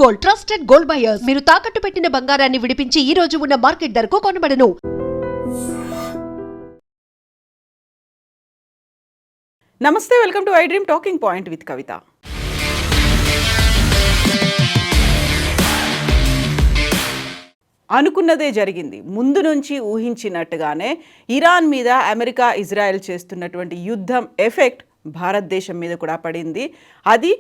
Gold, trusted gold buyers. మీరు తాకట్టు పెట్టిన బంగారాన్ని విడిపించి ఈ రోజు ఉన్న మార్కెట్ ధరకు కొనబడను. నమస్తే, welcome to I dream talking point with Kavitha. అనుకున్నదే జరిగింది. ముందు నుంచి ఊహించినట్టుగానే ఇరాన్ మీద అమెరికా, ఇజ్రాయెల్ చేస్తున్నటువంటి యుద్ధం ఎఫెక్ట్ భారతదేశం మీద కూడా పడింది. అది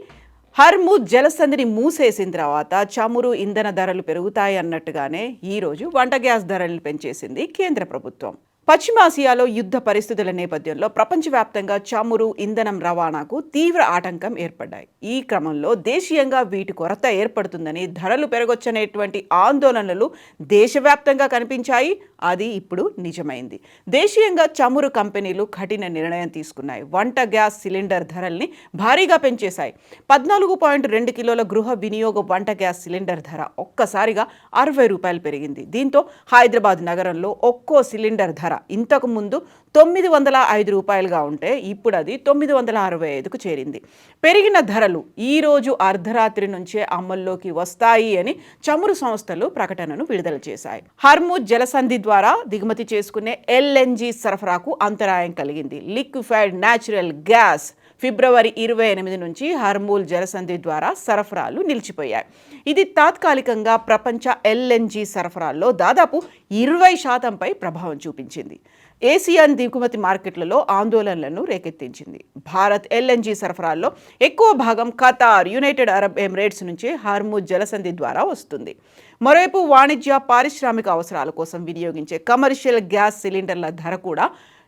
హర్ముజ్ జలసంధిని మూసేసిన తర్వాత చమురు, ఇంధన ధరలు పెరుగుతాయి అన్నట్టుగానే ఈరోజు వంట గ్యాస్ ధరలను పెంచేసింది కేంద్ర ప్రభుత్వం. పశ్చిమాసియాలో యుద్ధ పరిస్థితుల నేపథ్యంలో ప్రపంచవ్యాప్తంగా చమురు, ఇంధనం రవాణాకు తీవ్ర ఆటంకం ఏర్పడ్డాయి. ఈ క్రమంలో దేశీయంగా వీటి కొరత ఏర్పడుతుందని, ధరలు పెరగొచ్చనేటువంటి ఆందోళనలు దేశవ్యాప్తంగా కనిపించాయి. అది ఇప్పుడు నిజమైంది. దేశీయంగా చమురు కంపెనీలు కఠిన నిర్ణయం తీసుకున్నాయి. వంట గ్యాస్ సిలిండర్ ధరల్ని భారీగా పెంచేశాయి. 14.2 కిలోల గృహ వినియోగ వంట గ్యాస్ సిలిండర్ ధర ఒక్కసారిగా 60 రూపాయలు పెరిగింది. దీంతో హైదరాబాద్ నగరంలో ఒక్కో సిలిండర్ ధర ఇంతకు ముందు 905 రూపాయలుగా ఉంటే ఇప్పుడు అది 965కు చేరింది. పెరిగిన ధరలు ఈరోజు అర్ధరాత్రి నుంచే అమల్లోకి వస్తాయి అని చమురు సంస్థలు ప్రకటనను విడుదల చేశాయి. హర్ముజ్ జలసంధి ద్వారా దిగుమతి చేసుకునే LNG సరఫరాకు అంతరాయం కలిగింది. లిక్విఫైడ్ న్యాచురల్ గ్యాస్ ఫిబ్రవరి 28 నుంచి హర్ముజ్ జలసంధి ద్వారా సరఫరాలు నిలిచిపోయాయి. ఇది తాత్కాలికంగా ప్రపంచ LNG సరఫరాల్లో దాదాపు 20% ప్రభావం చూపించింది. ఏసియన్ దిగుమతి మార్కెట్లలో ఆందోళనలను రేకెత్తించింది. భారత్ LNG సరఫరాల్లో ఎక్కువ భాగం ఖతార్, యునైటెడ్ అరబ్ ఎమిరేట్స్ నుంచి హర్ముజ్ జలసంధి ద్వారా వస్తుంది. మరోవైపు వాణిజ్య, పారిశ్రామిక అవసరాల కోసం వినియోగించే కమర్షియల్ గ్యాస్ సిలిండర్ల ధర కూడా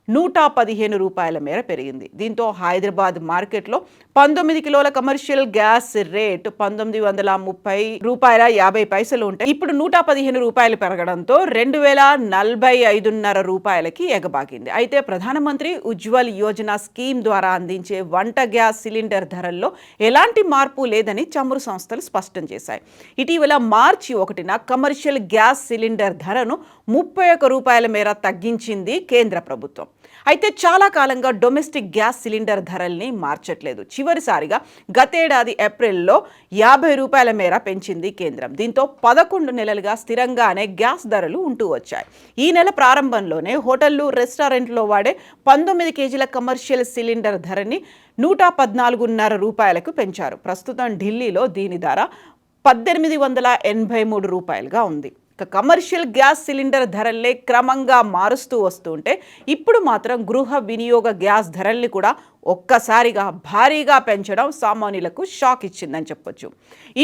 115 రూపాయల మేర పెరిగింది. దీంతో హైదరాబాద్ మార్కెట్లో 19 కిలోల కమర్షియల్ గ్యాస్ రేట్ 1930 రూపాయల 50 పైసలు ఉంటే ఇప్పుడు 115 రూపాయలు పెరగడంతో 2045.5 రూపాయలకి ఎగబాకింది. అయితే ప్రధానమంత్రి ఉజ్వల్ యోజన స్కీమ్ ద్వారా అందించే వంట గ్యాస్ సిలిండర్ ధరల్లో ఎలాంటి మార్పు లేదని చమురు సంస్థలు స్పష్టం చేశాయి. ఇటీవల మార్చి 1న కమర్షియల్ గ్యాస్ సిలిండర్ ధరను 31 రూపాయల మేర తగ్గించింది కేంద్ర ప్రభుత్వం. అయితే చాలా కాలంగా డొమెస్టిక్ గ్యాస్ సిలిండర్ ధరల్ని మార్చట్లేదు. చివరిసారిగా గతేడాది ఏప్రిల్లో 50 రూపాయల మేర పెంచింది కేంద్రం. దీంతో 11 నెలలుగా స్థిరంగానే గ్యాస్ ధరలు ఉంటూ వచ్చాయి. ఈ నెల ప్రారంభంలోనే హోటళ్లు, రెస్టారెంట్లో వాడే 19 కేజీల కమర్షియల్ సిలిండర్ ధరని 114.5 రూపాయలకు పెంచారు. ప్రస్తుతం ఢిల్లీలో దీని ధర 1883 రూపాయలుగా ఉంది. కమర్షియల్ గ్యాస్ సిలిండర్ ధరల్ని క్రమంగా మారుస్తూ వస్తుంటే ఇప్పుడు మాత్రం గృహ వినియోగ గ్యాస్ ధరల్ని కూడా ఒక్కసారిగా భారీగా పెంచడం సామాన్యులకు షాక్ ఇచ్చిందని చెప్పొచ్చు.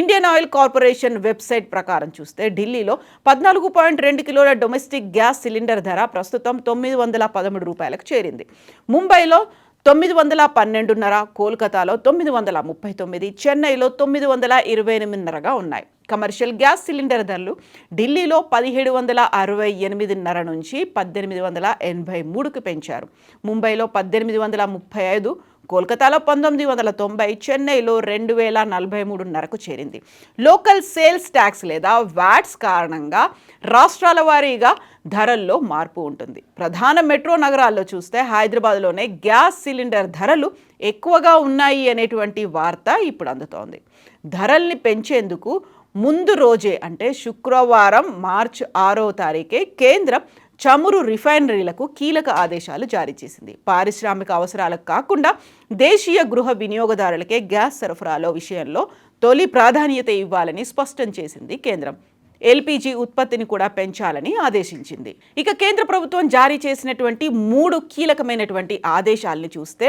ఇండియన్ ఆయిల్ కార్పొరేషన్ వెబ్సైట్ ప్రకారం చూస్తే ఢిల్లీలో 14.2 కిలోల డొమెస్టిక్ గ్యాస్ సిలిండర్ ధర ప్రస్తుతం 913 రూపాయలకు చేరింది. ముంబైలో 912.5, కోల్కతాలో 939, చెన్నైలో 928.5గా ఉన్నాయి. కమర్షియల్ గ్యాస్ సిలిండర్ ధరలు ఢిల్లీలో 1768.5 నుంచి 1883కు పెంచారు. ముంబైలో 1835, కోల్కతాలో 1990, చెన్నైలో 2043.5కు చేరింది. లోకల్ సేల్స్ ట్యాక్స్ లేదా వ్యాట్స్ కారణంగా రాష్ట్రాల వారీగా ధరల్లో మార్పు ఉంటుంది. ప్రధాన మెట్రో నగరాల్లో చూస్తే హైదరాబాద్లోనే గ్యాస్ సిలిండర్ ధరలు ఎక్కువగా ఉన్నాయి అనేటువంటి వార్త ఇప్పుడు అందుతోంది. ధరల్ని పెంచేందుకు ముందు రోజే అంటే శుక్రవారం మార్చి 6వ తారీఖే కేంద్రం చమురు రిఫైనరీలకు కీలక ఆదేశాలు జారీ చేసింది. పారిశ్రామిక అవసరాలకు కాకుండా దేశీయ గృహ వినియోగదారులకే గ్యాస్ సరఫరాలో విషయంలో తొలి ప్రాధాన్యత ఇవ్వాలని స్పష్టం చేసింది కేంద్రం. LPG ఉత్పత్తిని కూడా పెంచాలని ఆదేశించింది. ఇక కేంద్ర ప్రభుత్వం జారీ చేసినటువంటి 3 కీలకమైనటువంటి ఆదేశాలను చూస్తే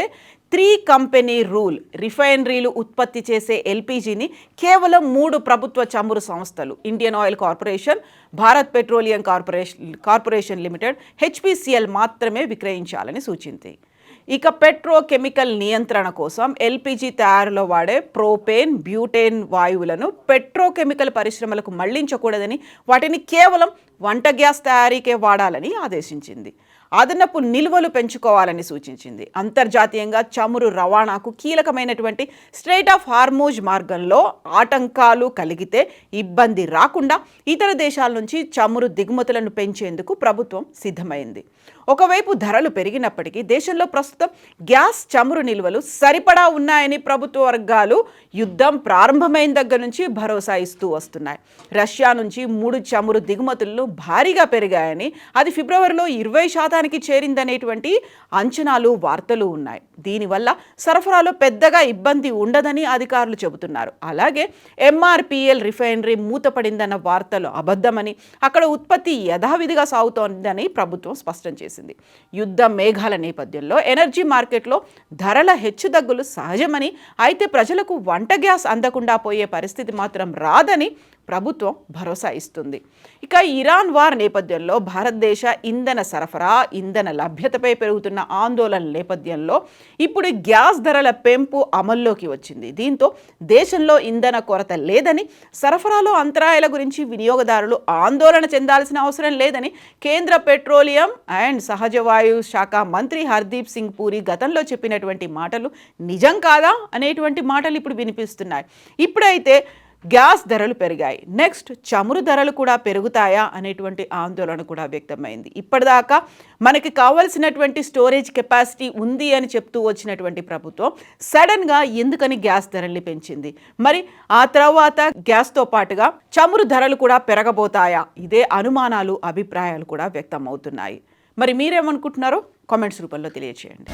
3 కంపెనీ రూల్. రిఫైనరీలు ఉత్పత్తి చేసే LPGని కేవలం 3 ప్రభుత్వ చమురు సంస్థలు, Indian oil corporation, Bharat petroleum corporation limited, HPCL మాత్రమే విక్రయించాలని సూచించింది. ఇక పెట్రోకెమికల్ నియంత్రణ కోసం LPG తయారులో వాడే ప్రోపేన్, బ్యూటేన్ వాయువులను పెట్రోకెమికల్ పరిశ్రమలకు మళ్లించకూడదని, వాటిని కేవలం వంట గ్యాస్ తయారీకే వాడాలని ఆదేశించింది. అదనపు నిల్వలు పెంచుకోవాలని సూచించింది. అంతర్జాతీయంగా చమురు రవాణాకు కీలకమైనటువంటి స్ట్రెయిట్ ఆఫ్ హార్మూజ్ మార్గంలో ఆటంకాలు కలిగితే ఇబ్బంది రాకుండా ఇతర దేశాల నుంచి చమురు దిగుమతులను పెంచేందుకు ప్రభుత్వం సిద్ధమైంది. ఒకవైపు ధరలు పెరిగినప్పటికీ దేశంలో ప్రస్తుతం గ్యాస్ చమురు నిల్వలు సరిపడా ఉన్నాయని ప్రభుత్వ వర్గాలు యుద్ధం ప్రారంభమైన దగ్గర నుంచి భరోసా ఇస్తూ వస్తున్నాయి. రష్యా నుంచి 3 చమురు దిగుమతులు భారీగా పెరిగాయని, అది ఫిబ్రవరిలో 20% చేరిందనేటువంటి అంచనాలు వార్తలు ఉన్నాయి. దీనివల్ల సరఫరాలో పెద్దగా ఇబ్బంది ఉండదని అధికారులు చెబుతున్నారు. అలాగే MRPL రిఫైనరీ మూతపడిందన్న వార్తలు అబద్ధమని, అక్కడ ఉత్పత్తి యథావిధిగా సాగుతోందని ప్రభుత్వం స్పష్టం చేసింది. యుద్ధ మేఘాల నేపథ్యంలో ఎనర్జీ మార్కెట్లో ధరల హెచ్చుతగ్గులు సహజమని, అయితే ప్రజలకు వంట గ్యాస్ అందకుండా పోయే పరిస్థితి మాత్రం రాదని ప్రభుత్వం భరోసా ఇస్తుంది. ఇక ఇరాన్ వార్ నేపథ్యంలో భారతదేశ ఇంధన సరఫరా, ఇంధన లభ్యతపై పెరుగుతున్న ఆందోళనల నేపథ్యంలో ఇప్పుడు గ్యాస్ ధరల పెంపు అమల్లోకి వచ్చింది. దీంతో దేశంలో ఇంధన కొరత లేదని, సరఫరాలో అంతరాయాల గురించి వినియోగదారులు ఆందోళన చెందాల్సిన అవసరం లేదని కేంద్ర పెట్రోలియం అండ్ సహజ వాయువు శాఖ మంత్రి హర్దీప్ సింగ్ పూరి గతంలో చెప్పినటువంటి మాటలు నిజం కాదా అనేటువంటి మాటలు ఇప్పుడు వినిపిస్తున్నాయి. ఇప్పుడైతే గ్యాస్ ధరలు పెరిగాయి, నెక్స్ట్ చమురు ధరలు కూడా పెరుగుతాయా అనేటువంటి ఆందోళన కూడా వ్యక్తమైంది. ఇప్పటిదాకా మనకి కావాల్సినటువంటి స్టోరేజ్ కెపాసిటీ ఉంది అని చెప్తూ వచ్చినటువంటి ప్రభుత్వం సడన్గా ఎందుకని గ్యాస్ ధరల్ని పెంచింది? మరి ఆ తర్వాత గ్యాస్తో పాటుగా చమురు ధరలు కూడా పెరగబోతాయా? ఇదే అనుమానాలు, అభిప్రాయాలు కూడా వ్యక్తం అవుతున్నాయి. మరి మీరేమనుకుంటున్నారో కామెంట్స్ రూపంలో తెలియజేయండి.